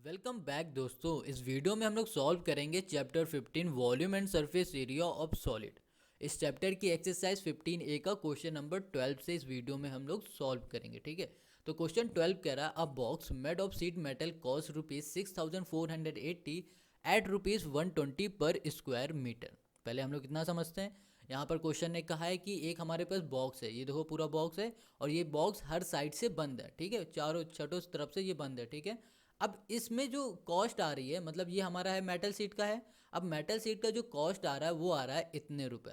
Welcome back दोस्तों। इस video में हम लोग सॉल्व करेंगे chapter 15 volume and surface area of solid. इस चैप्टर की एक्सरसाइज 15A का क्वेश्चन नंबर 12 से इस वीडियो में हम लोग सॉल्व करेंगे। ठीक है, तो क्वेश्चन 12 कह रहा है a box made of sheet metal cost ₹6480 at ₹120 per square metre. पहले हम लोग कितना समझते हैं। यहाँ पर क्वेश्चन ने कहा है कि एक हमारे पास बॉक्स है, ये देखो पूरा बॉक्स है और ये बॉक्स हर साइड से बंद है। ठीक है, चारों छठों तरफ से ये बंद है। ठीक है, अब इसमें जो कॉस्ट आ रही है, मतलब ये हमारा है मेटल सीट का है। अब मेटल सीट का जो कॉस्ट आ रहा है वो आ रहा है इतने रुपए।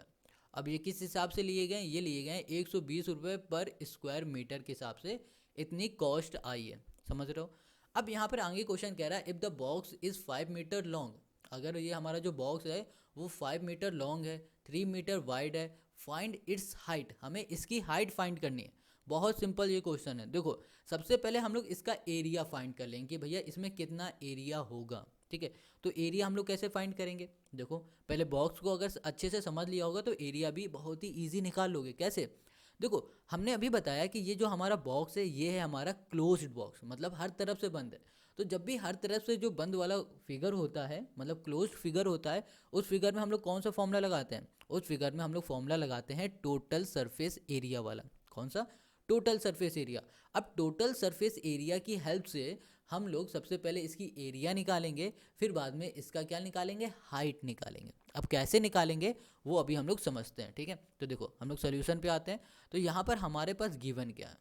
अब ये किस हिसाब से लिए गए, ये लिए गए 120 रुपये पर स्क्वायर मीटर के हिसाब से इतनी कॉस्ट आई है। समझ रहे हो। अब यहाँ पर आगे क्वेश्चन कह रहा है if the box is 5 meter long. अगर ये हमारा जो बॉक्स है वो 5 मीटर लॉन्ग है, 3 मीटर वाइड है, फाइंड इट्स हाइट। हमें इसकी हाइट फाइंड करनी है। बहुत सिंपल ये क्वेश्चन है। देखो, सबसे पहले हम लोग इसका एरिया फाइंड कर लेंगे कि भैया इसमें कितना एरिया होगा। ठीक है, तो एरिया हम लोग कैसे फाइंड करेंगे। देखो, पहले बॉक्स को अगर अच्छे से समझ लिया होगा तो एरिया भी बहुत ही ईजी निकाल लोगे। कैसे, देखो हमने अभी बताया कि ये जो हमारा बॉक्स है ये है हमारा क्लोज्ड बॉक्स, मतलब हर तरफ से बंद है। तो जब भी हर तरफ से जो बंद वाला फिगर होता है, मतलब क्लोज्ड फिगर होता है, उस फिगर में हम लोग कौन सा फॉर्मूला लगाते हैं। उस फिगर में हम लोग फॉर्मूला लगाते हैं टोटल सरफेस एरिया वाला। कौन सा, टोटल सरफेस एरिया। अब टोटल सरफेस एरिया की हेल्प से हम लोग सबसे पहले इसकी एरिया निकालेंगे, फिर बाद में इसका क्या निकालेंगे, हाइट निकालेंगे। अब कैसे निकालेंगे वो अभी हम लोग समझते हैं। ठीक है, तो देखो हम लोग सोल्यूशन पे आते हैं। तो यहाँ पर हमारे पास गिवन क्या है,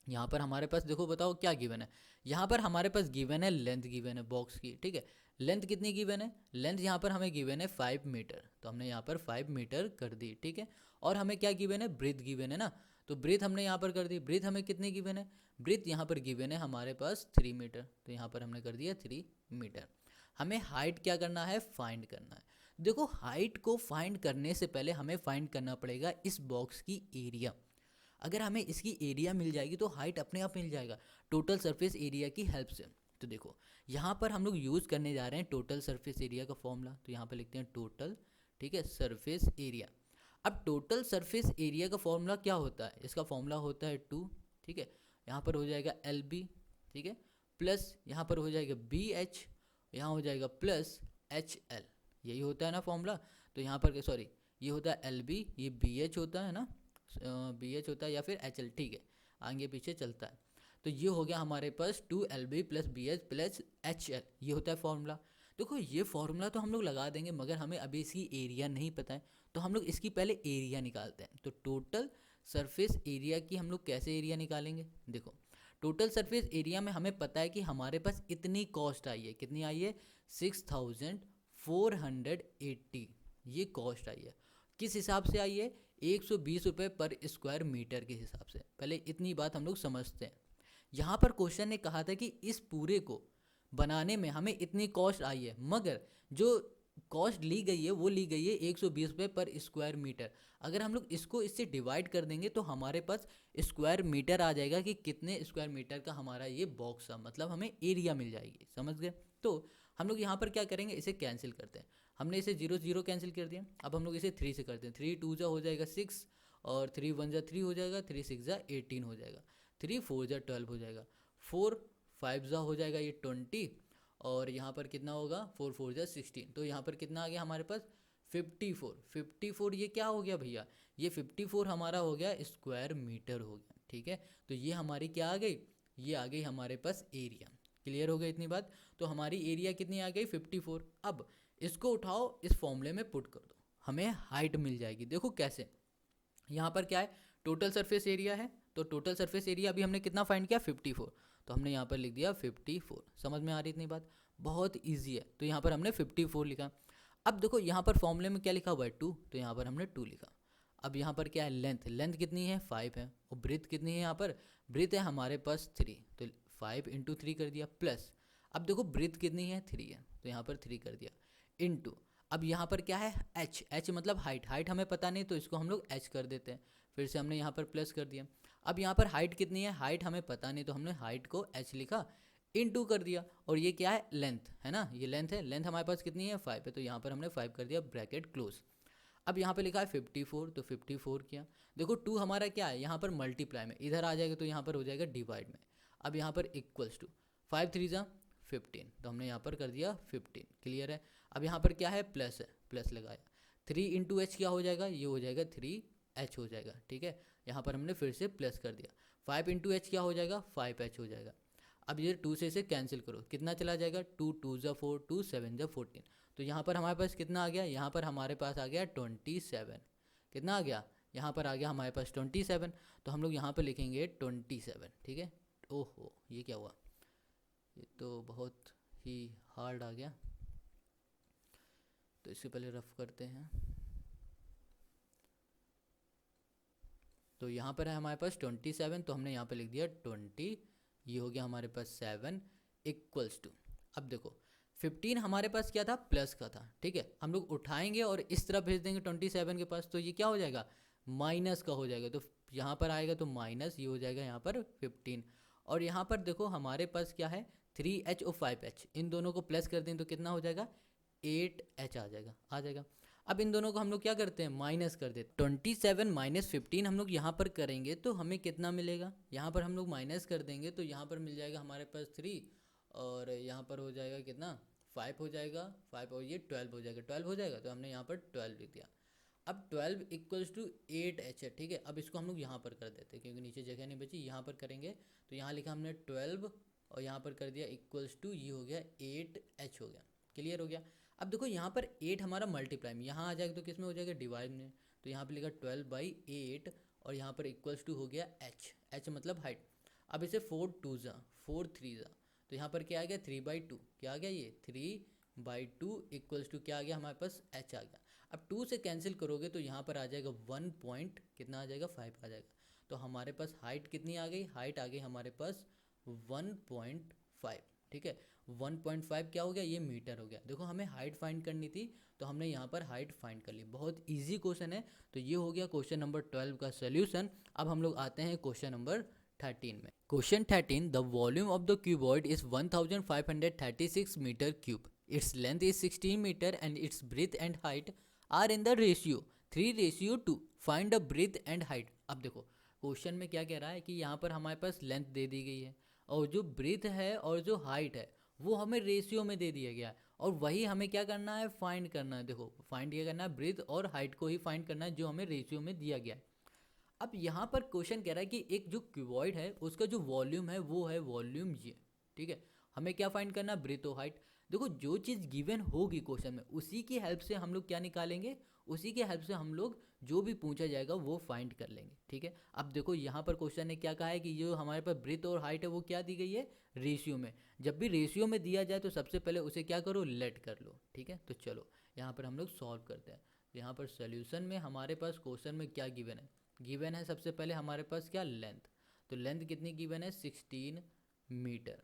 यहाँ पर हमारे पास देखो बताओ क्या गिवन है। यहाँ पर हमारे पास गिवन है लेंथ गिवन है बॉक्स की। ठीक है, लेंथ कितनी गिवन है, लेंथ यहाँ पर हमें गिवन है 5 मीटर, तो हमने यहाँ पर 5 मीटर कर दी। ठीक है, और हमें क्या गिवन है, ब्रीथ गिवन है ना, तो ब्रीथ हमने यहाँ पर कर दी। ब्रीथ हमें कितनी गिवन है, ब्रीथ यहाँ पर गिवन है हमारे पास 3 मीटर, तो यहाँ पर हमने कर दिया 3 मीटर। हमें हाइट क्या करना है, फाइंड करना है। देखो, हाइट को फाइंड करने से पहले हमें फाइंड करना पड़ेगा इस बॉक्स की एरिया। अगर हमें इसकी एरिया मिल जाएगी तो हाइट अपने आप मिल जाएगा टोटल सरफेस एरिया की हेल्प से। तो देखो यहाँ पर हम लोग यूज़ करने जा रहे हैं टोटल सरफेस एरिया का फॉर्मूला, तो यहाँ पर लिखते हैं टोटल, ठीक है, सरफेस एरिया। अब टोटल सरफेस एरिया का फॉर्मूला क्या होता है, इसका फॉर्मूला होता है 2। ठीक है, यहाँ पर हो जाएगा LB, ठीक है, प्लस यहाँ पर हो जाएगा BH, यहाँ हो जाएगा प्लस HL। यही होता है ना फॉर्मूला। तो यहाँ पर सॉरी, ये होता है LB, ये BH होता है ना, BH होता है या फिर HL। ठीक है, आगे पीछे चलता है। तो ये हो गया हमारे पास 2LB plus BH plus HL, ये होता है फॉर्मूला। देखो ये फॉर्मूला तो हम लोग लगा देंगे, मगर हमें अभी इसकी एरिया नहीं पता है, तो हम लोग इसकी पहले एरिया निकालते हैं। तो टोटल सरफेस एरिया की हम लोग कैसे एरिया निकालेंगे। देखो, टोटल सरफेस एरिया में हमें पता है कि हमारे पास इतनी कॉस्ट आई है, कितनी आई है, 6480, ये कॉस्ट आई है। किस हिसाब से आई है, 120 रुपये पर स्क्वायर मीटर के हिसाब से। पहले इतनी बात हम लोग समझते हैं। यहाँ पर क्वेश्चन ने कहा था कि इस पूरे को बनाने में हमें इतनी कॉस्ट आई है, मगर जो कॉस्ट ली गई है वो ली गई है 120 रुपये पर स्क्वायर मीटर। अगर हम लोग इसको इससे डिवाइड कर देंगे तो हमारे पास स्क्वायर मीटर आ जाएगा कि कितने स्क्वायर मीटर का हमारा ये बॉक्स है, मतलब हमें एरिया मिल जाएगी। समझ गए। तो हम लोग यहाँ पर क्या करेंगे, इसे कैंसिल करते हैं। हमने इसे 0 0 कैंसिल कर दिया। अब हम लोग इसे 3 से करते हैं। 3 2 जा हो जाएगा 6, और 3 1 जा 3 हो जाएगा, 3 6 जा 18 हो जाएगा, 3 4 जा 12 हो जाएगा, 4 5 जा हो जाएगा ये 20, और यहाँ पर कितना होगा, 4 4 जा 16। तो यहाँ पर कितना आ गया हमारे पास, 54। 54 ये क्या हो गया भैया, ये 54 हमारा हो गया स्क्वायर मीटर हो गया। ठीक है, तो ये हमारी क्या आ गई, ये आ गई हमारे पास एरिया। क्लियर हो गई इतनी बात। तो हमारी एरिया कितनी आ गई, 54। अब इसको उठाओ, इस फॉर्मूले में पुट कर दो, हमें हाइट मिल जाएगी। देखो कैसे, यहाँ पर क्या है, टोटल सरफेस एरिया है, तो टोटल सरफेस एरिया अभी हमने कितना फाइंड किया, 54। तो हमने यहाँ पर लिख दिया 54। समझ में आ रही इतनी बात, बहुत ईजी है। तो यहाँ पर हमने 54 लिखा। अब देखो यहाँ पर फॉर्मूले में क्या लिखा हुआ है, 2, तो यहाँ पर हमने 2 लिखा। अब यहाँ पर क्या है, लेंथ, लेंथ कितनी है, 5 है, और ब्रीथ कितनी है, यहाँ पर ब्रीथ है हमारे पास 3, तो 5 इंटू 3 कर दिया, प्लस अब देखो ब्रीथ कितनी है, 3 है, तो यहाँ पर 3 कर दिया, इंटू अब यहाँ पर क्या है, एच, एच मतलब हाइट, हाइट हमें पता नहीं तो इसको हम लोग एच कर देते हैं। फिर से हमने यहाँ पर प्लस कर दिया। अब यहाँ पर हाइट कितनी है, हाइट हमें पता नहीं तो हमने हाइट को एच लिखा, इनटू कर दिया, और ये क्या है, लेंथ है ना, ये लेंथ है, लेंथ हमारे पास कितनी है, 5 है, तो यहाँ पर हमने 5 कर दिया, ब्रैकेट क्लोज। अब यहाँ पे लिखा है 54, तो 54 किया। देखो 2 हमारा क्या है, यहाँ पर मल्टीप्लाई में, इधर आ जाएगा तो यहाँ पर हो जाएगा डिवाइड में। अब यहाँ पर इक्वल्स टू 5 3 जा 15, तो हमने यहाँ पर कर दिया 15। क्लियर है। अब यहाँ पर क्या है, प्लस है, प्लस लगाया। 3 इंटू एच क्या हो जाएगा, ये हो जाएगा 3h हो जाएगा। ठीक है, यहाँ पर हमने फिर से प्लस कर दिया। 5 इंटू एच क्या हो जाएगा, 5h हो जाएगा। अब ये 2 से इसे कैंसिल करो, कितना चला जाएगा, 2 2 ज़ा 4, 2 7 ज़ा 14। तो यहाँ पर हमारे पास कितना आ गया, यहाँ पर हमारे पास आ गया 27। कितना आ गया, यहाँ पर आ गया हमारे पास 27। तो हम लोग यहाँ पर लिखेंगे 27। ठीक है। ओहो, ये क्या हुआ, ये तो बहुत ही हार्ड आ गया, तो इससे पहले रफ करते हैं। तो यहाँ पर है हमारे पास 27, तो हमने यहाँ पे लिख दिया 20, ये हो गया हमारे पास 7 इक्वल्स टू। अब देखो 15 हमारे पास क्या था, प्लस का था। ठीक है, हम लोग उठाएंगे और इस तरफ भेज देंगे 27 के पास, तो ये क्या हो जाएगा, माइनस का हो जाएगा। तो यहाँ पर आएगा तो माइनस, ये हो जाएगा यहाँ पर 15। और यहाँ पर देखो हमारे पास क्या है, 3h और 5h, इन दोनों को प्लस कर दें तो कितना हो जाएगा, 8h आ जाएगा। अब इन दोनों को हम लोग क्या करते हैं, माइनस कर देते। 27 माइनस 15 हम लोग यहाँ पर करेंगे तो हमें कितना मिलेगा, यहाँ पर हम लोग माइनस कर देंगे तो यहाँ पर मिल जाएगा हमारे पास 3, और यहाँ पर हो जाएगा कितना, 5 हो जाएगा, 5 और ये 12 हो जाएगा, 12 हो जाएगा। तो हमने यहाँ पर 12 लिख दिया। अब 12 इक्वल्स टू 8h है। ठीक है, अब इसको हम लोग यहाँ पर कर देते हैं क्योंकि नीचे जगह नहीं बची, यहाँ पर करेंगे। तो यहाँ लिखा हमने 12 और यहाँ पर कर दिया इक्वल्स टू, ये हो गया 8h हो गया। क्लियर हो गया। अब देखो यहाँ पर 8 हमारा मल्टीप्लाई में, यहाँ आ जाएगा तो किस में हो जाएगा, डिवाइड में। तो यहाँ पे लिखा 12/8 और यहाँ पर इक्वल्स टू हो गया h मतलब हाइट। अब इसे 4 2 ज़ा 4 3 ज़ा, तो यहाँ पर क्या आ गया, 3/2। क्या आ गया, ये 3/2 इक्वल्स टू क्या आ गया हमारे पास, h आ गया। अब 2 से कैंसिल करोगे तो यहाँ पर आ जाएगा 1 पॉइंट कितना आ जाएगा, 5 आ जाएगा। तो हमारे पास हाइट कितनी आ गई, हाइट आ गई हमारे पास 1.5। ठीक है, 1.5 क्या हो गया, ये मीटर हो गया। देखो हमें हाइट फाइंड करनी थी तो हमने यहाँ पर हाइट फाइंड कर ली। बहुत इजी क्वेश्चन है। तो ये हो गया क्वेश्चन नंबर 12 का सोल्यूशन। अब हम लोग आते हैं क्वेश्चन नंबर 13 में। Question 13, the volume of the cuboid is 1536 meter cube, its length is 16 meter and its breadth and height are in the ratio 3:2। Find the breadth and height. अब देखो question में क्या कह रहा है कि यहाँ पर हमारे पास लेंथ दे दी गई है और जो ब्रेथ है और जो हाइट है वो हमें रेशियो में दे दिया गया है, और वही हमें क्या करना है, फाइंड करना है। देखो फाइंड क्या करना है, ब्रेथ और हाइट को ही फाइंड करना है जो हमें रेशियो में दिया गया है। अब यहाँ पर क्वेश्चन कह रहा है कि एक जो क्यूबॉइड है उसका जो वॉल्यूम है वो है वॉल्यूम ये। ठीक है, हमें क्या फाइंड करना है, ब्रेथ और हाइट। देखो जो चीज़ गिवन होगी क्वेश्चन में उसी की हेल्प से हम लोग क्या निकालेंगे, उसी के हेल्प से हम लोग जो भी पूछा जाएगा वो फाइंड कर लेंगे। ठीक है, अब देखो यहाँ पर क्वेश्चन ने क्या कहा है कि जो हमारे पास ब्रेथ और हाइट है वो क्या दी गई है, रेशियो में। जब भी रेशियो में दिया जाए तो सबसे पहले उसे क्या करो, लेट कर लो। ठीक है, तो चलो यहाँ पर हम लोग सॉल्व करते हैं। यहाँ पर सोल्यूशन में हमारे पास क्वेश्चन में क्या गिवन है, गिवन है सबसे पहले हमारे पास क्या, लेंथ। तो लेंथ कितनी गिवन है, 16 मीटर।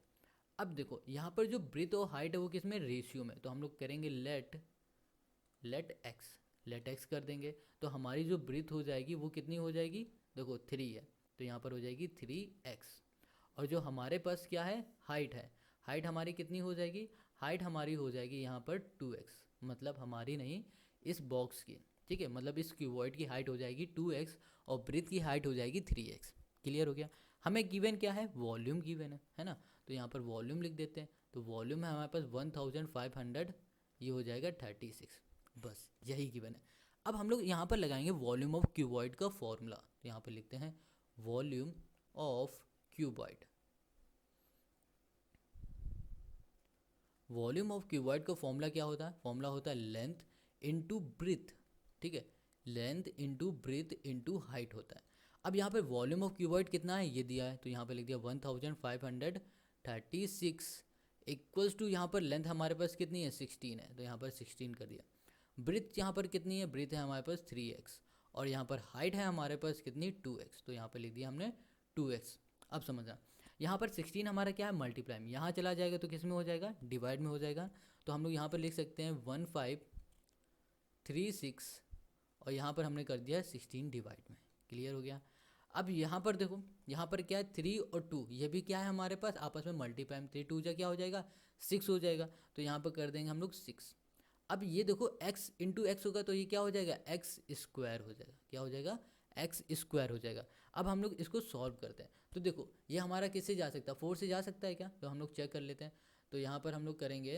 अब देखो यहाँ पर जो ब्रेथ और हाइट है वो किस में, रेशियो में। तो हम लोग करेंगे लेट एक्स कर देंगे। तो हमारी जो ब्रेथ हो जाएगी वो कितनी हो जाएगी, देखो 3 है तो यहाँ पर हो जाएगी 3x। और जो हमारे पास क्या है, हाइट है, हाइट हमारी कितनी हो जाएगी, हाइट हमारी हो जाएगी यहाँ पर 2x, मतलब हमारी नहीं इस बॉक्स की। ठीक है, मतलब इस क्यूबॉइड की हाइट हो जाएगी 2x और ब्रेथ की हाइट हो जाएगी 3x। क्लियर हो गया। हमें गिवन क्या है, वॉल्यूम गिवन है ना। तो यहाँ पर वॉल्यूम लिख देते हैं। तो वॉल्यूम है हमारे पास 1500, ये हो जाएगा 36। बस यही गिवन है। अब हम लोग यहाँ पर लगाएंगे वॉल्यूम ऑफ क्यूबॉइड का फॉर्मूला। तो यहाँ पर लिखते हैं volume of cuboid. Volume of cuboid का फॉर्मूला क्या होता है, फॉर्मूला होता है लेंथ इनटू ब्रेथ। ठीक है, length into breadth into height होता है। अब यहाँ पे वॉल्यूम ऑफ क्यूबॉइड कितना है ये दिया है, तो यहाँ पे लिख दिया 1536 इक्वल्स टू, यहाँ पर लेंथ हमारे पास कितनी है, 16 है, तो यहाँ पर 16 कर दिया। ब्रेथ यहाँ पर कितनी है, ब्रेथ है हमारे पास 3x, और यहाँ पर हाइट है हमारे पास कितनी, 2x, तो यहाँ पर लिख दिया हमने 2x। अब समझा, यहाँ पर 16 हमारा क्या है, मल्टीप्लाई में, यहाँ चला जाएगा तो किस में हो जाएगा, डिवाइड में हो जाएगा। तो हम लोग यहाँ पर लिख सकते हैं 1536 और यहाँ पर हमने कर दिया 16 डिवाइड में। क्लियर हो गया। अब यहाँ पर देखो, यहाँ पर क्या है, 3 और 2, ये भी क्या है हमारे पास आपस में मल्टीप्लाई में, 3 2 जा क्या हो जाएगा, 6 हो जाएगा। तो यहाँ पर कर देंगे हम लोग 6। अब ये देखो x इंटू एक्स होगा तो ये क्या हो जाएगा, एक्स स्क्वायर हो जाएगा। क्या हो जाएगा, एक्स स्क्वायर हो जाएगा। अब हम लोग इसको सॉल्व करते हैं। तो देखो ये हमारा किससे जा सकता है, 4 से जा सकता है क्या, तो हम लोग चेक कर लेते हैं। तो यहाँ पर हम लोग करेंगे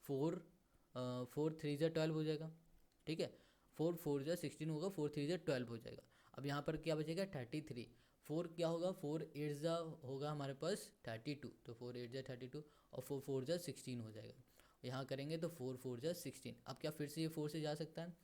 4 3 12 हो जाएगा, ठीक है। 4 4 16 होगा, 4 3 12 हो जाएगा। अब यहाँ पर क्या बचेगा 33। 4 क्या होगा, 4 8 होगा हमारे पास 32, तो 4 8 32 और 4 4 16 हो जाएगा। यहाँ करेंगे तो 4 4 16। अब क्या फिर से ये 4 से जा सकता है,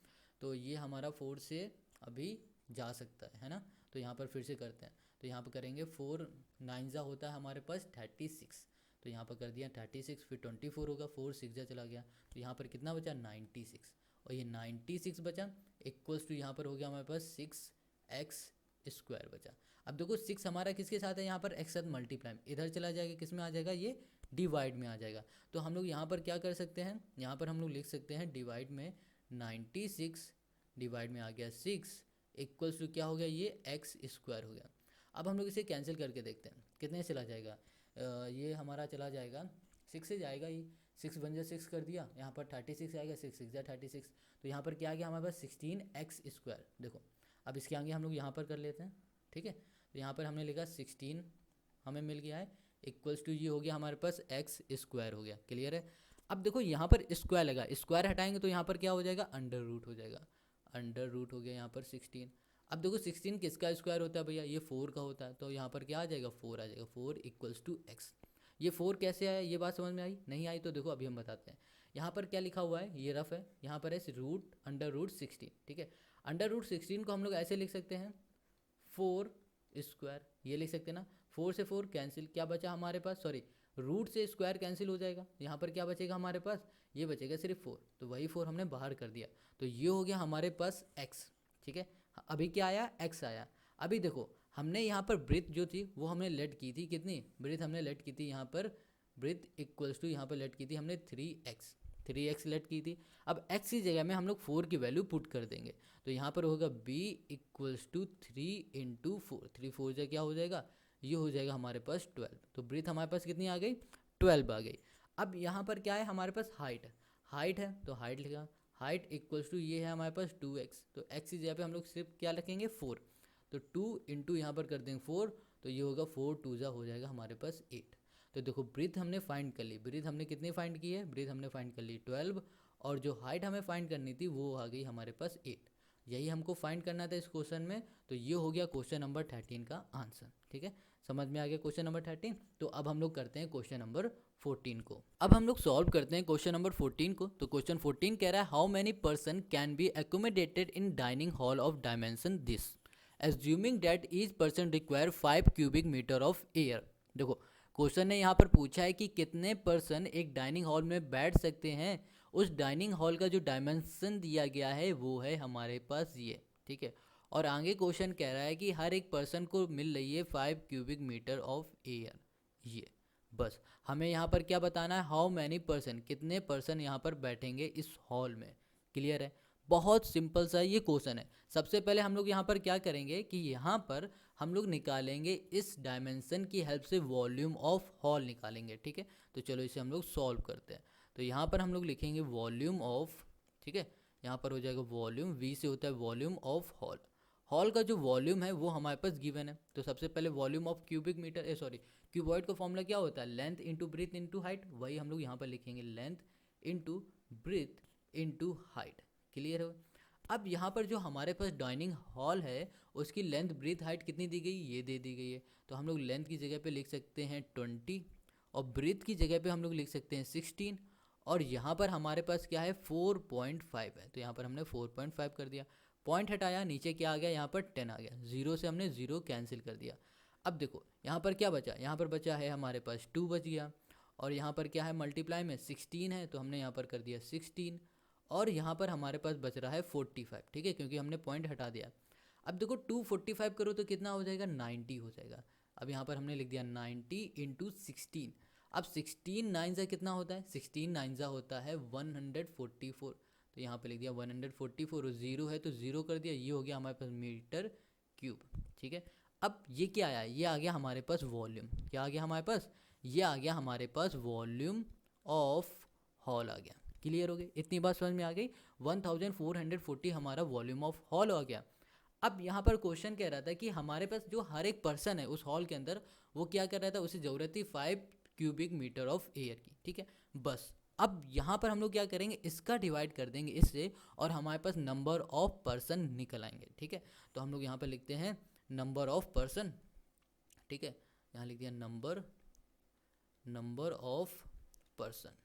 तो ये हमारा 4 से अभी जा सकता है ना। तो यहाँ पर फिर से करते हैं, तो यहाँ पर करेंगे 4 9 होता है हमारे पास 36, तो यहाँ पर कर दिया 36, फिर 24 होगा, 4 6 चला गया, तो यहाँ पर कितना बचा 96, और ये 96 बचा इक्वल्स टू यहाँ पर हो गया हमारे पास 6x² बचा। अब देखो 6 हमारा किसके साथ है, यहाँ पर x साथ मल्टीप्लाई, इधर चला जाएगा, किस में आ जाएगा, ये डिवाइड में आ जाएगा। तो हम लोग यहाँ पर क्या कर सकते हैं, यहाँ पर हम लोग लिख सकते हैं डिवाइड में 96 डिवाइड में आ गया 6 इक्वल्स टू क्या हो गया, ये x² हो गया। अब हम लोग इसे कैंसिल करके देखते हैं कितने चला जाएगा, ये हमारा चला जाएगा 6 से जाएगा, ये 6 1 6 कर दिया, यहाँ पर 36 आएगा, 6 6 36, तो यहाँ पर क्या आ गया हमारे पास 16x²। देखो अब इसके आगे हम लोग यहाँ पर कर लेते हैं, ठीक है। तो यहाँ पर हमने लिखा 16 हमें मिल गया है इक्वल्स टू ये हो गया हमारे पास x² हो गया, क्लियर है। अब देखो यहाँ पर स्क्वायर लगा, स्क्वायर हटाएंगे तो यहाँ पर क्या हो जाएगा, अंडर रूट हो जाएगा, अंडर रूट हो गया यहाँ पर 16। अब देखो 16 किसका स्क्वायर होता है भैया, ये 4 का होता है, तो यहाँ पर क्या आ जाएगा 4 आ जाएगा, 4 इक्वल्स टू x। ये 4 कैसे आया, ये बात समझ में आई, नहीं आई तो देखो अभी हम बताते हैं। यहाँ पर क्या लिखा हुआ है, ये रफ है, यहाँ पर है रूट अंडर रूट 16, ठीक है। अंडर रूट 16 को हम लोग ऐसे लिख सकते हैं 4², ये लिख सकते हैं ना। 4 से 4 कैंसिल, क्या बचा हमारे पास, सॉरी रूट से स्क्वायर कैंसिल हो जाएगा, यहाँ पर क्या बचेगा हमारे पास, ये बचेगा सिर्फ 4, तो वही 4 हमने बाहर कर दिया, तो ये हो गया हमारे पास x, ठीक है। अभी क्या आया, x आया। अभी देखो हमने यहाँ पर ब्रेथ जो थी वो हमने लेट की थी, कितनी ब्रेथ हमने लेट की थी, यहाँ पर ब्रेथ इक्वल्स टू यहाँ पर लेट की थी हमने 3x लेट की थी। अब x की जगह में हम लोग 4 की वैल्यू पुट कर देंगे, तो यहाँ पर होगा b इक्वल्स टू 3 × 4, 3 4 से क्या हो जाएगा, ये हो जाएगा हमारे पास 12, तो ब्रेथ हमारे पास कितनी आ गई, 12 आ गई। अब यहाँ पर क्या है हमारे पास हाइट है, तो हाइट लिखा, हाइट इक्वल्स टू ये है हमारे पास 2x, तो x की जगह पे हम लोग सिर्फ क्या रखेंगे 4, तो 2 × यहाँ पर कर देंगे 4, तो ये होगा 4 2 हो जाएगा हमारे पास 8। तो देखो ब्रीथ हमने फाइंड कर ली, ब्रीथ हमने कितनी फाइंड की है, ब्रीथ हमने फाइंड कर ली 12, और जो हाइट हमें फाइंड करनी थी वो आ गई हमारे पास 8। यही हमको फाइंड करना था इस क्वेश्चन में, तो ये हो गया क्वेश्चन नंबर 13 का आंसर, ठीक है। समझ में आ गया क्वेश्चन नंबर 13। तो अब हम लोग करते हैं क्वेश्चन नंबर 14 को। अब हम लोग सॉल्व करते हैं क्वेश्चन नंबर 14 को। तो क्वेश्चन 14 कह रहा है how many person can be accommodated in dining hall of dimension this, assuming that each person require 5 cubic metre of air. देखो क्वेश्चन ने यहाँ पर पूछा है कि कितने पर्सन एक डाइनिंग हॉल में बैठ सकते हैं। उस डाइनिंग हॉल का जो डायमेंशन दिया गया है वो है हमारे पास ये, ठीक है। और आगे क्वेश्चन कह रहा है कि हर एक पर्सन को मिल रही है 5 क्यूबिक मीटर ऑफ एयर, ये बस हमें यहाँ पर क्या बताना है, हाउ मैनी पर्सन, कितने पर्सन यहाँ पर बैठेंगे इस हॉल में, क्लियर है। बहुत सिंपल सा ये क्वेश्चन है। सबसे पहले हम लोग यहाँ पर क्या करेंगे कि यहाँ पर हम लोग निकालेंगे इस डायमेंशन की हेल्प से वॉल्यूम ऑफ हॉल निकालेंगे, ठीक है। तो चलो इसे हम लोग सॉल्व करते हैं। तो यहाँ पर हम लोग लिखेंगे वॉल्यूम ऑफ, ठीक है, यहाँ पर हो जाएगा वॉल्यूम, वी से होता है वॉल्यूम ऑफ हॉल। हॉल का जो वॉल्यूम है वो हमारे पास गिवन है, तो सबसे पहले volume of cubic meter, sorry cuboid का फॉर्मूला क्या होता है, length into breadth into height, वही हम लोग यहाँ पर लिखेंगे length into breadth into height, clear हो। अब यहाँ पर जो हमारे पास डाइनिंग हॉल है उसकी लेंथ ब्रीथ हाइट कितनी दी गई, ये दे दी गई है, तो हम लोग लेंथ की जगह पे लिख सकते हैं 20 और ब्रीथ की जगह पे हम लोग लिख सकते हैं 16, और यहाँ पर हमारे पास क्या है 4.5 है, तो यहाँ पर हमने 4.5 कर दिया, पॉइंट हटाया, नीचे क्या आ गया, यहाँ पर 10 आ गया, 0 से हमने 0 कैंसिल कर दिया। अब देखो यहाँ पर क्या बचा, यहाँ पर बचा है हमारे पास 2 बच गया, और यहाँ पर क्या है मल्टीप्लाई में 16 है, तो हमने यहाँ पर कर दिया 16, और यहाँ पर हमारे पास बच रहा है 45, ठीक है, क्योंकि हमने पॉइंट हटा दिया। अब देखो 245 करो तो कितना हो जाएगा, 90 हो जाएगा। अब यहाँ पर हमने लिख दिया 90 × 16। अब 16 9 कितना होता है, 16 9 होता है 144, तो यहाँ पे लिख दिया 144, और 0 है तो 0 कर दिया, ये हो गया हमारे पास मीटर क्यूब, ठीक है। अब ये क्या आया, ये आ गया हमारे पास वॉल्यूम, क्या आ गया हमारे पास, ये आ गया हमारे पास वॉल्यूम ऑफ हॉल आ गया, क्लियर हो गई, इतनी बात समझ में आ गई। 1440 हमारा वॉल्यूम ऑफ हॉल हो गया। अब यहाँ पर क्वेश्चन कह रहा था कि हमारे पास जो हर एक पर्सन है उस हॉल के अंदर वो क्या कर रहा था, उसे ज़रूरत थी 5 क्यूबिक मीटर ऑफ एयर की, ठीक है। बस अब यहाँ पर हम लोग क्या करेंगे, इसका डिवाइड कर देंगे इससे और हमारे पास नंबर ऑफ पर्सन निकल आएंगे, ठीक है। तो हम लोग यहाँ पर लिखते हैं नंबर ऑफ पर्सन, ठीक है। यहाँ लिख दिया number of person.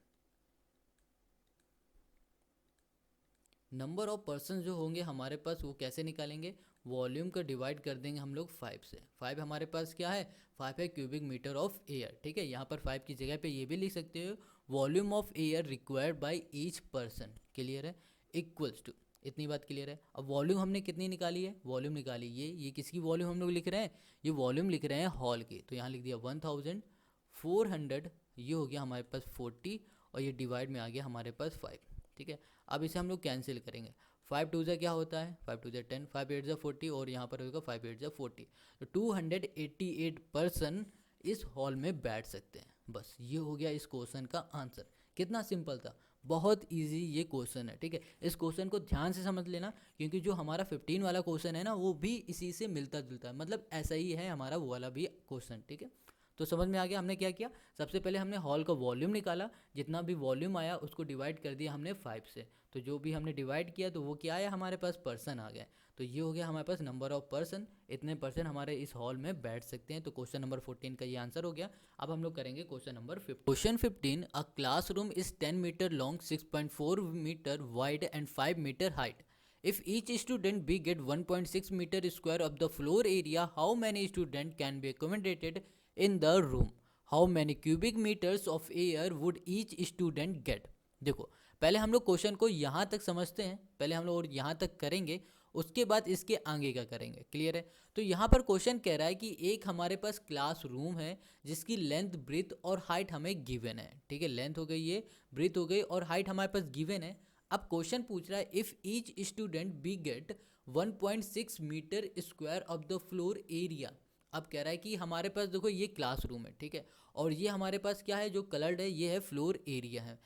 Number of person जो होंगे हमारे पास वो कैसे निकालेंगे, वॉल्यूम का डिवाइड कर देंगे हम लोग 5 से। 5 हमारे पास क्या है, 5 है क्यूबिक मीटर ऑफ एयर, ठीक है। यहाँ पर 5 की जगह पे ये भी लिख सकते हो volume of air required by each person, clear है, इक्वल्स टू, इतनी बात क्लियर है। अब वॉल्यूम हमने कितनी निकाली है, वॉल्यूम निकाली ये किसकी वॉल्यूम हम लोग लिख रहे हैं, ये वॉल्यूम लिख रहे हैं हॉल की, तो यहाँ लिख दिया 1400, ये हो गया हमारे पास 40 और ये डिवाइड में आ गया हमारे पास 5, ठीक है। अब इसे हम लोग कैंसिल करेंगे, 5 टू ज़ा क्या होता है, 5 टू ज़ा 10, 5 8 ज़ा 40 और यहाँ पर होगा 5 8 ज़ा 40, तो 288 पर्सन इस हॉल में बैठ सकते हैं। बस ये हो गया इस क्वेश्चन का आंसर। कितना सिंपल था, बहुत इजी ये क्वेश्चन है, ठीक है। इस क्वेश्चन को ध्यान से समझ लेना क्योंकि जो हमारा 15 वाला क्वेश्चन है ना वो भी इसी से मिलता जुलता है, मतलब ऐसा ही है हमारा वो वाला भी क्वेश्चन, ठीक है। तो समझ में आ गया हमने क्या किया, सबसे पहले हमने हॉल का वॉल्यूम निकाला, जितना भी वॉल्यूम आया उसको डिवाइड कर दिया हमने 5 से, तो जो भी हमने डिवाइड किया तो वो क्या आया हमारे पास, पर्सन आ गया। तो ये हो गया हमारे पास नंबर ऑफ पर्सन, इतने पर्सन हमारे इस हॉल में बैठ सकते हैं। तो क्वेश्चन नंबर 14 का ये आंसर हो गया। अब हम लोग करेंगे question number 15। Question 15, a classroom is 10 meter long, 6.4 meter wide and 5 meter height. If each student be get 1.6 meter square of the floor area, how many student can be accommodated in the room? How many cubic meters of air would each student get? देखो पहले हम लोग question को यहाँ तक समझते हैं, पहले हम लोग और यहाँ तक करेंगे, उसके बाद इसके आगे का करेंगे, क्लियर है। तो यहाँ पर क्वेश्चन कह रहा है कि एक हमारे पास क्लास रूम है जिसकी लेंथ, ब्रीथ और हाइट हमें गिवन है, ठीक है। लेंथ हो गई, ये ब्रीथ हो गई और हाइट हमारे पास गिवन है। अब क्वेश्चन पूछ रहा है if each student be get 1.6 metre square of the floor area. अब कह रहा है कि हमारे पास देखो ये क्लासरूम है, ठीक है, और ये हमारे पास क्या है जो कलर्ड है, ये है फ्लोर एरिया है।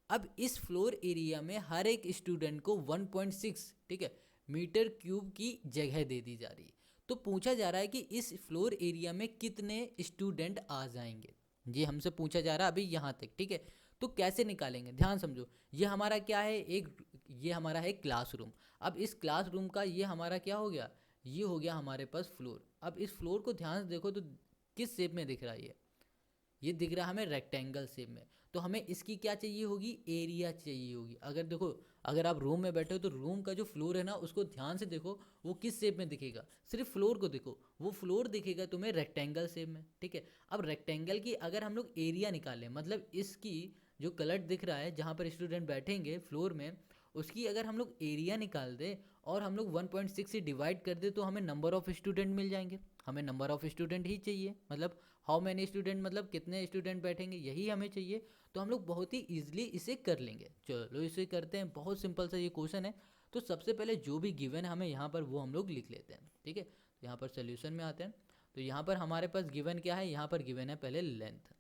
अब इस फ्लोर एरिया में हर एक स्टूडेंट को 1.6, ठीक है, मीटर क्यूब की जगह दे दी जा रही है। तो पूछा जा रहा है कि इस फ्लोर एरिया में कितने स्टूडेंट आ जाएंगे, ये हमसे पूछा जा रहा है अभी यहाँ तक, ठीक है। तो कैसे निकालेंगे, ध्यान समझो। ये हमारा क्या है, ये हमारा है क्लासरूम। अब इस क्लासरूम का ये हमारा क्या हो गया, ये हो गया हमारे पास फ्लोर। अब इस फ्लोर को ध्यान से देखो तो किस शेप में दिख रहा है, ये दिख रहा है हमें रेक्टेंगल शेप में। तो हमें इसकी क्या चाहिए होगी, एरिया चाहिए होगी। अगर देखो, अगर आप रूम में बैठे हो तो रूम का जो फ्लोर है ना उसको ध्यान से देखो, वो किस शेप में दिखेगा, सिर्फ फ्लोर को देखो, वो फ्लोर दिखेगा तुम्हें रेक्टेंगल शेप में, ठीक है। अब रेक्टेंगल की अगर हम लोग एरिया निकालें, मतलब इसकी जो कलर दिख रहा है जहाँ पर स्टूडेंट बैठेंगे फ्लोर में, उसकी अगर हम लोग एरिया निकाल दें और हम लोग 1.6 से डिवाइड कर दें तो हमें नंबर ऑफ स्टूडेंट मिल जाएंगे। हमें नंबर ऑफ स्टूडेंट ही चाहिए, मतलब हाउ मैनी स्टूडेंट, मतलब कितने स्टूडेंट बैठेंगे, यही हमें चाहिए। तो हम लोग बहुत ही ईजिली इसे कर लेंगे। चलो इसे करते हैं, बहुत सिंपल सा ये क्वेश्चन है। तो सबसे पहले जो भी गिवन है हमें यहाँ पर वो हम लोग लिख लेते हैं, ठीक है। यहाँ पर सोल्यूशन में आते हैं। तो यहाँ पर हमारे पास गिवन क्या है, यहाँ पर गिवन है पहले लेंथ।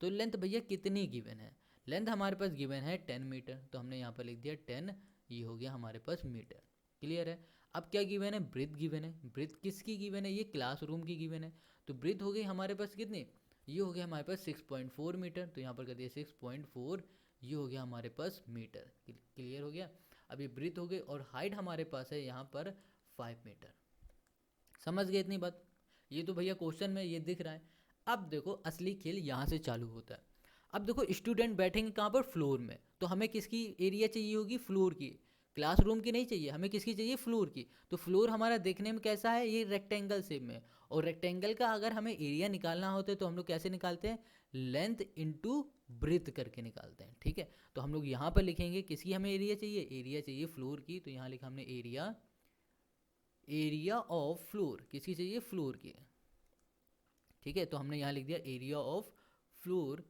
तो लेंथ भैया कितनी गिवन है, लेंथ हमारे पास गिवन है 10 मीटर, तो हमने यहाँ पर लिख दिया 10, ये हो गया हमारे पास मीटर, क्लियर है। अब क्या गिवन है, ब्रीथ गिवन है। ब्रीथ किसकी गिवन है, ये क्लासरूम की गिवन है। तो ब्रीथ हो गई हमारे पास कितनी, ये हो गया हमारे पास 6.4 मीटर, तो यहाँ पर कर दिया 6.4, ये हो गया हमारे पास मीटर, क्लियर हो गया। अब ये ब्रीथ हो गई और हाइट हमारे पास है यहाँ पर 5 मीटर। समझ गए इतनी बात, ये तो भैया क्वेश्चन में ये दिख रहा है। अब देखो असली खेल यहाँ से चालू होता है। अब देखो स्टूडेंट बैठेंगे कहाँ पर, फ्लोर में, तो हमें किसकी एरिया चाहिए होगी, फ्लोर की, क्लासरूम की नहीं चाहिए, हमें किसकी चाहिए, फ्लोर की। तो फ्लोर हमारा देखने में कैसा है, ये रेक्टेंगल शेप में, और रेक्टेंगल का अगर हमें एरिया निकालना होता है तो हम लोग कैसे निकालते हैं, लेंथ इंटू ब्रीथ करके निकालते हैं, ठीक है। तो हम लोग यहाँ पर लिखेंगे किसकी हमें एरिया चाहिए, एरिया चाहिए फ्लोर की, तो यहाँ लिखा हमने एरिया, एरिया ऑफ फ्लोर, किसकी चाहिए, फ्लोर की, ठीक है। तो हमने यहाँ लिख दिया area of floor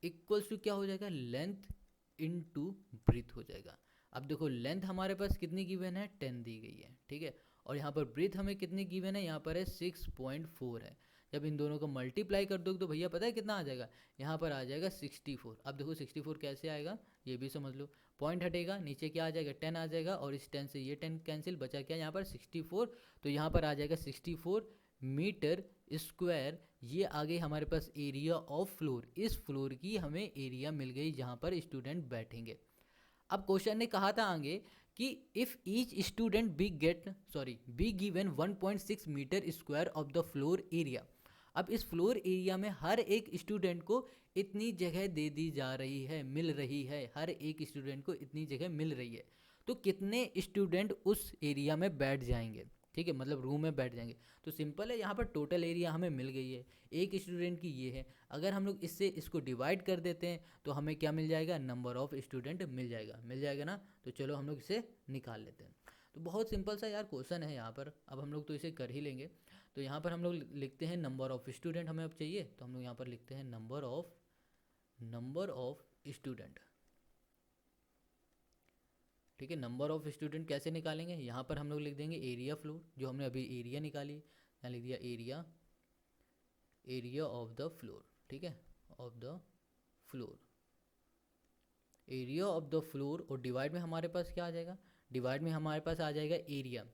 equals to क्या हो जाएगा, लेंथ इनटू ब्रीथ हो जाएगा। अब देखो लेंथ हमारे पास कितनी गिवन है, 10 दी गई है, ठीक है। और यहाँ पर ब्रीथ हमें कितनी गिवन है, यहाँ पर है 6.4 है। जब इन दोनों को मल्टीप्लाई कर दोगे तो भैया पता है कितना आ जाएगा, यहाँ पर आ जाएगा 64। अब देखो 64 कैसे आएगा ये भी समझ लो, पॉइंट हटेगा, नीचे क्या आ जाएगा, 10 आ जाएगा, और इस 10 से ये 10 कैंसिल, बचा क्या यहाँ पर 64। तो यहाँ पर आ जाएगा 64 मीटर स्क्वायर, ये आ गई हमारे पास एरिया ऑफ फ्लोर। इस फ्लोर की हमें एरिया मिल गई जहाँ पर स्टूडेंट बैठेंगे। अब क्वेश्चन ने कहा था आगे कि if each student be given 1.6 metre square of the floor area. अब इस फ्लोर एरिया में हर एक स्टूडेंट को इतनी जगह दे दी जा रही है, मिल रही है, हर एक स्टूडेंट को इतनी जगह मिल रही है, तो कितने स्टूडेंट उस एरिया में बैठ जाएंगे, ठीक है, मतलब रूम में बैठ जाएंगे। तो सिंपल है, यहाँ पर टोटल एरिया हमें मिल गई है, एक स्टूडेंट की ये है। अगर हम लोग इससे इसको डिवाइड कर देते हैं तो हमें क्या मिल जाएगा, नंबर ऑफ स्टूडेंट मिल जाएगा ना। तो चलो हम लोग इसे निकाल लेते हैं। तो बहुत सिंपल सा यार क्वेश्चन है यहाँ पर, अब हम लोग तो इसे कर ही लेंगे। तो यहाँ पर हम लोग लिखते हैं नंबर ऑफ स्टूडेंट हमें अब चाहिए, तो हम लोग यहाँ पर लिखते हैं नंबर ऑफ स्टूडेंट। ठीक है, नंबर ऑफ स्टूडेंट कैसे निकालेंगे, यहाँ पर हम लोग लिख देंगे एरिया फ्लोर, जो हमने अभी एरिया निकाली, यहाँ लिख दिया एरिया ऑफ द फ्लोर। ठीक है, of the floor, area of the floor. और डिवाइड में हमारे पास क्या आ जाएगा, डिवाइड में हमारे पास आ जाएगा एरिया।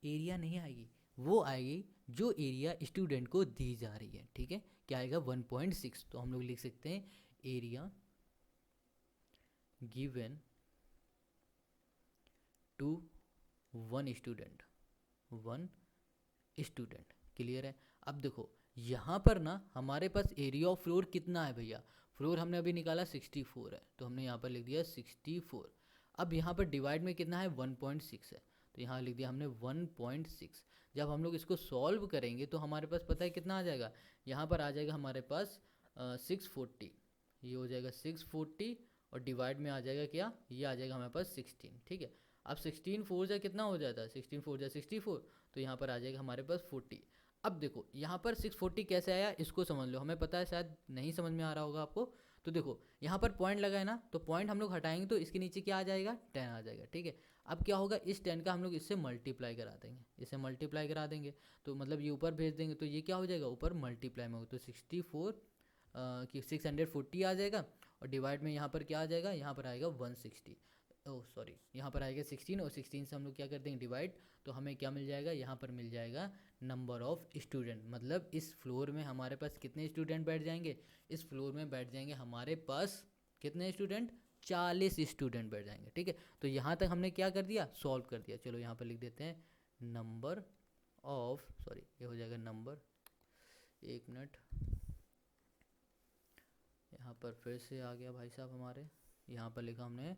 एरिया नहीं आएगी, वो आएगी जो एरिया स्टूडेंट को दी जा रही है। ठीक है, क्या आएगा 1.6। तो हम लोग लिख सकते हैं area given to one student. Clear है। अब देखो यहाँ पर ना हमारे पास एरिया ऑफ फ्लोर कितना है भैया, फ्लोर हमने अभी निकाला 64 है, तो हमने यहाँ पर लिख दिया 64। अब यहाँ पर डिवाइड में कितना है 1.6 है, तो यहाँ लिख दिया हमने 1.6। जब हम लोग इसको सॉल्व करेंगे तो हमारे पास पता है कितना आ जाएगा, यहाँ पर आ जाएगा हमारे पास 640, ये हो जाएगा 640, और डिवाइड में आ जाएगा क्या, ये आ जाएगा हमारे पास 16। ठीक है, अब 16 4 जा कितना हो जाता है, 16 4 जा 64, तो यहाँ पर आ जाएगा हमारे पास 40। अब देखो यहाँ पर 640 कैसे आया इसको समझ लो, हमें पता है शायद नहीं समझ में आ रहा होगा आपको। तो देखो यहाँ पर पॉइंट लगा है ना, तो पॉइंट हम लोग हटाएंगे तो इसके नीचे क्या आ जाएगा, 10 आ जाएगा। ठीक है, अब क्या होगा, इस 10 का हम लोग इससे मल्टीप्लाई करा देंगे, इससे मल्टीप्लाई करा देंगे, तो मतलब ये ऊपर भेज देंगे, तो ये क्या हो जाएगा, ऊपर मल्टीप्लाई में होगा, तो 64 कि 640 आ जाएगा, और डिवाइड में यहाँ पर क्या आ जाएगा, यहाँ पर आएगा 160, ओह सॉरी, यहाँ पर आएगा 16, और 16 से हम लोग क्या कर देंगे डिवाइड, तो हमें क्या मिल जाएगा, यहाँ पर मिल जाएगा नंबर ऑफ स्टूडेंट। मतलब इस फ्लोर में हमारे पास कितने स्टूडेंट बैठ जाएंगे, इस फ्लोर में बैठ जाएंगे हमारे पास कितने स्टूडेंट, 40 स्टूडेंट बैठ जाएंगे। ठीक है, तो यहाँ तक हमने क्या कर दिया, सॉल्व कर दिया। चलो यहाँ पर लिख देते हैं नंबर ऑफ, सॉरी ये हो जाएगा नंबर, एक मिनट, यहाँ पर फिर से आ गया भाई साहब हमारे, यहाँ पर लिखा हमने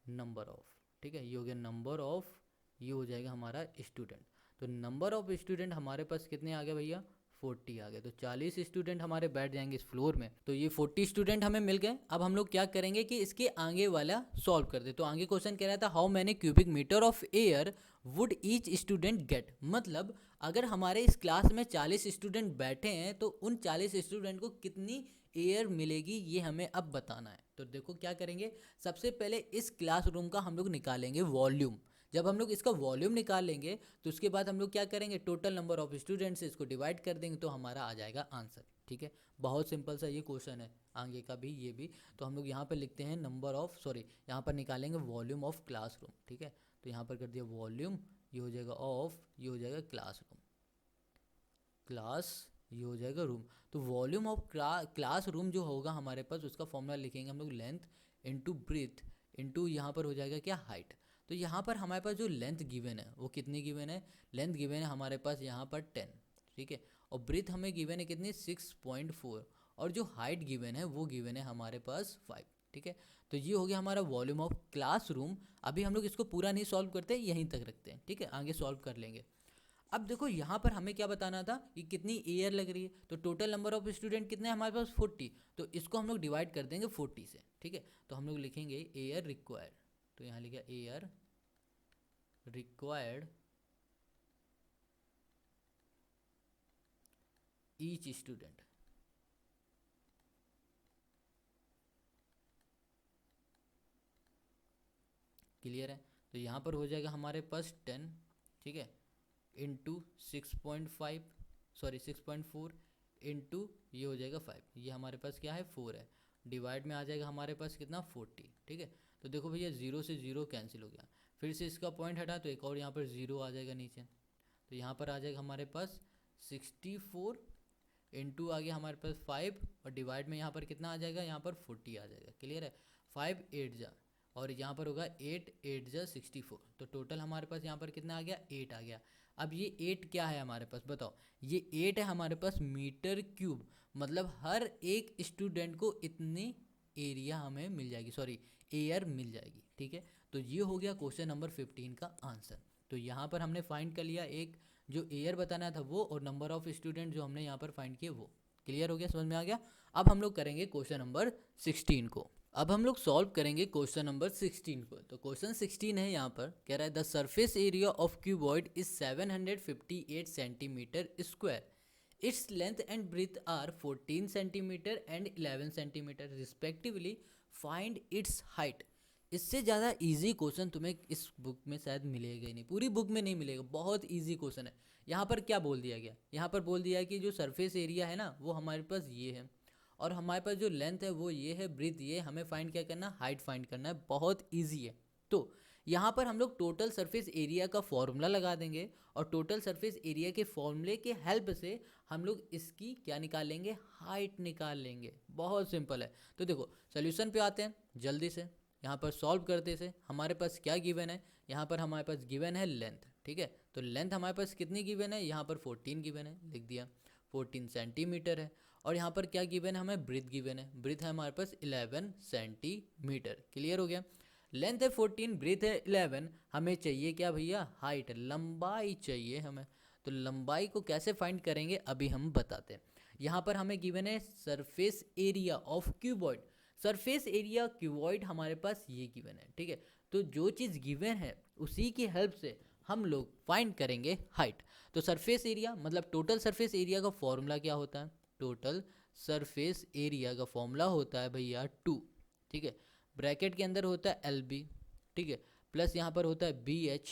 नंबर ऑफ। ठीक है, ये हो गया नंबर ऑफ, ये हो जाएगा हमारा स्टूडेंट। तो नंबर ऑफ स्टूडेंट हमारे पास कितने आ गए भैया, 40 आ गए, तो 40 स्टूडेंट हमारे बैठ जाएंगे इस फ्लोर में। तो ये 40 स्टूडेंट हमें मिल गए। अब हम लोग क्या करेंगे कि इसके आगे वाला सॉल्व कर दे। तो आगे क्वेश्चन कह रहा था how many cubic metre of air would each student get. मतलब अगर हमारे इस क्लास में 40 स्टूडेंट बैठे हैं तो उन 40 स्टूडेंट को कितनी एयर मिलेगी, ये हमें अब बताना है। तो देखो क्या करेंगे, सबसे पहले इस क्लासरूम का हम लोग निकालेंगे वॉल्यूम। जब हम लोग इसका वॉल्यूम निकाल लेंगे तो उसके बाद हम लोग क्या करेंगे, टोटल नंबर ऑफ स्टूडेंट्स से इसको डिवाइड कर देंगे, तो हमारा आ जाएगा आंसर। ठीक है, बहुत सिंपल सा ये क्वेश्चन है, आगे का भी ये भी। तो हम लोग यहाँ पर लिखते हैं नंबर ऑफ, सॉरी यहाँ पर निकालेंगे वॉल्यूम ऑफ क्लासरूम। ठीक है, तो यहाँ पर कर दिया वॉल्यूम, ये हो जाएगा ऑफ, ये हो जाएगा क्लासरूम, क्लास, ये हो जाएगा रूम। तो वॉल्यूम ऑफ क्लास रूम जो होगा हमारे पास, उसका फॉर्मूला लिखेंगे हम लोग, लेंथ इंटू ब्रीथ इंटू यहाँ पर हो जाएगा क्या, हाइट। तो यहाँ पर हमारे पास जो लेंथ गिवन है वो कितनी गिवन है, लेंथ गिवन है हमारे पास यहाँ पर 10। ठीक है, और ब्रीथ हमें गिवन है कितनी, 6.4, और जो हाइट गिवन है वो गिवन है हमारे पास 5। ठीक है, तो ये हो गया हमारा वॉल्यूम ऑफ क्लासरूम। अभी हम लोग इसको पूरा नहीं सॉल्व करते, यहीं तक रखते हैं। ठीक है, आगे सॉल्व कर लेंगे। अब देखो यहाँ पर हमें क्या बताना था कि कितनी एयर लग रही है, तो टोटल नंबर ऑफ स्टूडेंट कितने हैं हमारे पास, 40। तो इसको हम लोग डिवाइड कर देंगे 40 से। ठीक है, तो हम लोग लिखेंगे एयर रिक्वायर्ड, तो यहाँ लिखा air required each student. Clear है, तो यहाँ पर हो जाएगा हमारे पास 10। ठीक है, इंटू 6.5, सॉरी 6.4 इंटू ये हो जाएगा 5, ये हमारे पास क्या है 4 है, डिवाइड में आ जाएगा हमारे पास कितना 40। ठीक है, तो देखो भैया 0 से 0 कैंसिल हो गया, फिर से इसका पॉइंट हटा तो एक और यहाँ पर 0 आ जाएगा नीचे, तो यहाँ पर आ जाएगा हमारे पास 64 इनटू आ गया हमारे पास 5 और डिवाइड में यहाँ पर कितना आ जाएगा, यहाँ पर 40 आ जाएगा। क्लियर है, 5 8 जा और यहाँ पर होगा 8 8 जा 64, तो टोटल हमारे पास यहाँ पर कितना आ गया, 8 आ गया। अब ये 8 क्या है हमारे पास, बताओ। ये 8 है हमारे पास मीटर क्यूब, मतलब हर एक स्टूडेंट को इतनी एरिया हमें मिल जाएगी, सॉरी एयर मिल जाएगी। ठीक है, तो ये हो गया क्वेश्चन नंबर 15 का आंसर। तो यहाँ पर हमने फाइंड कर लिया एक जो एयर बताना था वो, और नंबर ऑफ स्टूडेंट जो हमने यहाँ पर फाइंड किए वो। क्लियर हो गया, समझ में आ गया। अब हम लोग करेंगे क्वेश्चन नंबर 16 को। अब हम लोग सॉल्व करेंगे क्वेश्चन नंबर 16 को। तो क्वेश्चन 16 है, यहाँ पर कह रहा है the surface area of cuboid is 758 centimetre square, its length and breadth are 14 centimetre and 11 centimetre respectively, find its height. इससे ज़्यादा इजी क्वेश्चन तुम्हें इस बुक में शायद मिलेगा ही नहीं, पूरी बुक में नहीं मिलेगा, बहुत इजी क्वेश्चन है। यहाँ पर क्या बोल दिया गया, यहाँ पर बोल दिया है कि जो सरफेस एरिया है ना वो हमारे पास ये है, और हमारे पास जो लेंथ है वो ये है, ब्रीथ ये, हमें फाइंड क्या करना है, हाइट फाइंड करना है। बहुत ईजी है। तो यहाँ पर हम लोग टोटल सरफेस एरिया का फॉर्मूला लगा देंगे, और टोटल सरफेस एरिया के फॉर्मूले के हेल्प से हम लोग इसकी क्या निकाल लेंगे, हाइट निकाल लेंगे। बहुत सिंपल है। तो देखो सोल्यूशन पे आते हैं जल्दी से, यहाँ पर सॉल्व करते से हमारे पास क्या गिवन है, यहाँ पर हमारे पास गिवन है लेंथ। ठीक है, तो लेंथ हमारे पास कितनी गिवन है, यहाँ पर 14 गिवन है, लिख दिया 14 सेंटीमीटर है। और यहाँ पर क्या गिवन है, हमें ब्रीथ गिवन है, ब्रीथ है हमारे पास 11 सेंटीमीटर। क्लियर हो गया, लेंथ है 14, ब्रीथ है 11, हमें चाहिए क्या भैया, हाइट, लंबाई चाहिए हमें। तो लंबाई को कैसे फाइंड करेंगे अभी हम बताते हैं। यहाँ पर हमें गिवन है surface area of cuboid, surface area cuboid हमारे पास ये गिवन है। ठीक है, तो जो चीज़ गिवन है उसी की हेल्प से हम लोग फाइंड करेंगे हाइट। तो सरफेस एरिया मतलब टोटल सरफेस एरिया का फॉर्मूला क्या होता है, टोटल सरफेस एरिया का फॉर्मूला होता है भैया 2। ठीक है, ब्रैकेट के अंदर होता है LB, ठीक है, प्लस यहाँ पर होता है BH,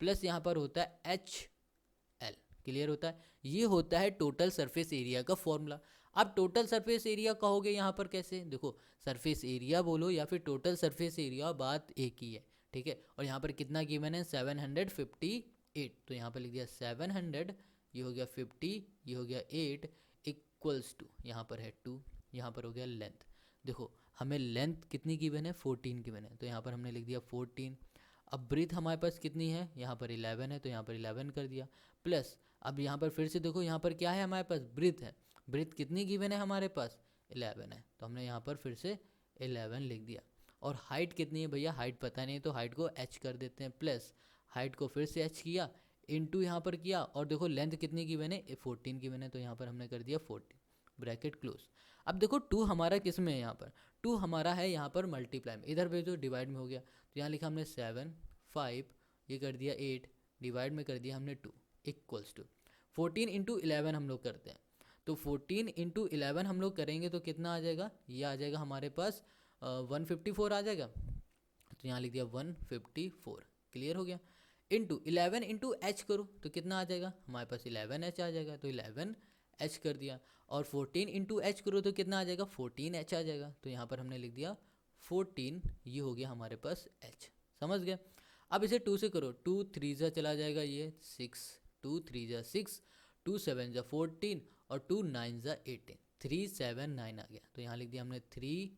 प्लस यहाँ पर होता है HL। क्लियर होता है, ये होता है टोटल सरफेस एरिया का फॉर्मूला। अब टोटल सरफेस एरिया कहोगे यहाँ पर कैसे, देखो सरफेस एरिया बोलो या फिर टोटल सरफेस एरिया, बात एक ही है। ठीक है, और यहाँ पर कितना गिवन है 758, तो यहाँ पर लिख दिया 700, ये हो गया 50, ये हो गया 8, इक्वल्स टू यहाँ पर है 2, यहाँ पर हो गया लेंथ। देखो हमें लेंथ कितनी गिवन है, 14 गिवन है, तो यहाँ पर हमने लिख दिया 14। अब ब्रीथ हमारे पास कितनी है, यहाँ पर 11 है, तो यहाँ पर 11 कर दिया, प्लस अब यहाँ पर फिर से देखो यहाँ पर क्या है हमारे पास, ब्रीथ है, ब्रीथ कितनी गिवन है हमारे पास, 11 है, तो हमने यहाँ पर फिर से 11 लिख दिया। और हाइट कितनी है भैया, हाइट पता नहीं, तो हाइट को h कर देते हैं, प्लस हाइट को फिर से h किया, इनटू यहाँ पर किया, और देखो लेंथ कितनी गिवन है, 14 गिवन है, तो यहाँ पर हमने कर दिया 14, ब्रैकेट क्लोज। अब देखो 2 हमारा किस में है, यहाँ पर 2 हमारा है यहाँ पर मल्टीप्लाई में, इधर भेजो डिवाइड में हो गया, तो यहाँ लिखा हमने 7 5, ये कर दिया 8, डिवाइड में कर दिया हमने 2, इक्वल्स टू 14 इंटू 11 हम लोग करते हैं। तो 14 इंटू 11 हम लोग करेंगे तो कितना आ जाएगा, ये आ जाएगा हमारे पास 154 आ जाएगा, तो यहाँ लिख दिया 154। क्लियर हो गया, इंटू 11 इंटू एच करो तो कितना आ जाएगा, हमारे पास 11h आ जाएगा, तो 11h कर दिया। और 14 इंटू एच करो तो कितना आ जाएगा, 14h आ जाएगा, तो यहाँ पर हमने लिख दिया 14, ये हो गया हमारे पास h। समझ गए। अब इसे 2 से करो, 2 3 जा चला जाएगा, ये 6, 2 3 जा 6, 2 7 जा 14, और 2 9 जा 18, 3 7 9 आ गया, तो यहाँ लिख दिया हमने 3,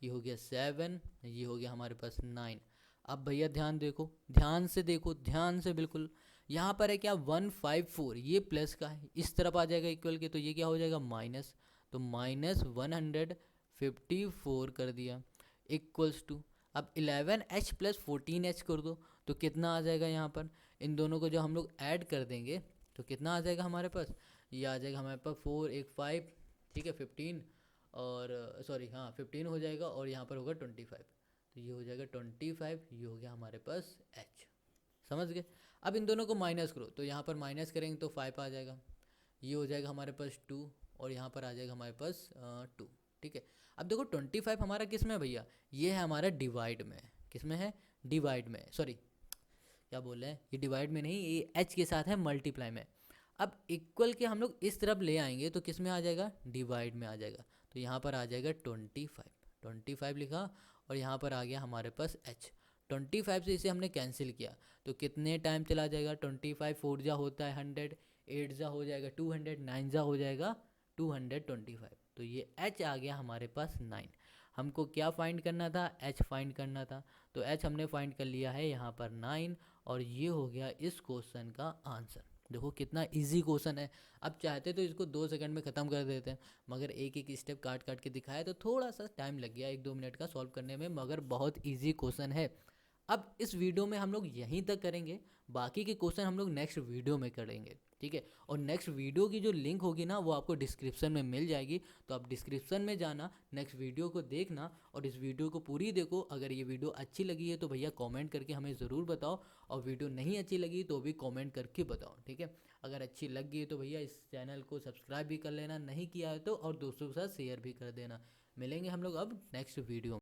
ये हो गया 7, ये हो गया हमारे पास 9। अब भैया ध्यान देखो, ध्यान से देखो, ध्यान से बिल्कुल, यहाँ पर है क्या 154, ये प्लस का है, इस तरफ आ जाएगा इक्वल के, तो ये क्या हो जाएगा माइनस, तो माइनस 154 कर दिया, इक्वल्स टू अब 11h प्लस 14h कर दो तो कितना आ जाएगा, यहाँ पर इन दोनों को जो हम लोग ऐड कर देंगे तो कितना आ जाएगा हमारे पास, ये आ जाएगा हमारे पास 4 1 5, ठीक है 15, और सॉरी हाँ 15 हो जाएगा, और यहाँ पर होगा 25, तो ये हो जाएगा 25, ये हो गया हमारे पास h। समझ गए। अब इन दोनों को माइनस करो, तो यहाँ पर माइनस करेंगे तो 5 आ जाएगा, ये हो जाएगा हमारे पास 2, और यहाँ पर आ जाएगा हमारे पास 2। ठीक है, अब देखो 25 हमारा किस में है भैया, ये है हमारा डिवाइड में, किस में है, डिवाइड में, सॉरी क्या बोल रहे हैं, ये डिवाइड में नहीं, ये h के साथ है मल्टीप्लाई में। अब इक्वल के हम लोग इस तरफ ले आएंगे तो किस में आ जाएगा, डिवाइड में आ जाएगा, तो यहाँ पर आ जाएगा 25 लिखा, और यहाँ पर आ गया हमारे पास h। 25 से इसे हमने कैंसिल किया तो कितने टाइम चला जाएगा, 25 4 जा होता है 100, 8 जा हो जाएगा 200, 9 जा हो जाएगा 225। तो ये h आ गया हमारे पास 9। हमको क्या फाइंड करना था, h फाइंड करना था। तो h हमने फाइंड कर लिया है यहाँ पर 9, और ये हो गया इस क्वेश्चन का आंसर। देखो कितना इजी क्वेश्चन है। अब चाहते तो इसको 2 सेकंड में ख़त्म कर देते हैं, मगर एक एक स्टेप काट काट के दिखाया तो थोड़ा सा टाइम लग गया 1-2 मिनट का सॉल्व करने में, मगर बहुत इजी क्वेश्चन है। अब इस वीडियो में हम लोग यहीं तक करेंगे, बाकी के क्वेश्चन हम लोग नेक्स्ट वीडियो में करेंगे, ठीक है। और नेक्स्ट वीडियो की जो लिंक होगी ना वो आपको डिस्क्रिप्शन में मिल जाएगी, तो आप डिस्क्रिप्शन में जाना, नेक्स्ट वीडियो को देखना और इस वीडियो को पूरी देखो। अगर ये वीडियो अच्छी लगी है तो भैया कमेंट करके हमें ज़रूर बताओ, और वीडियो नहीं अच्छी लगी तो भी कमेंट करके बताओ, ठीक है। अगर अच्छी लग गई तो भैया इस चैनल को सब्सक्राइब भी कर लेना, नहीं किया है तो, और दोस्तों के साथ शेयर भी कर देना। मिलेंगे हम लोग अब नेक्स्ट वीडियो।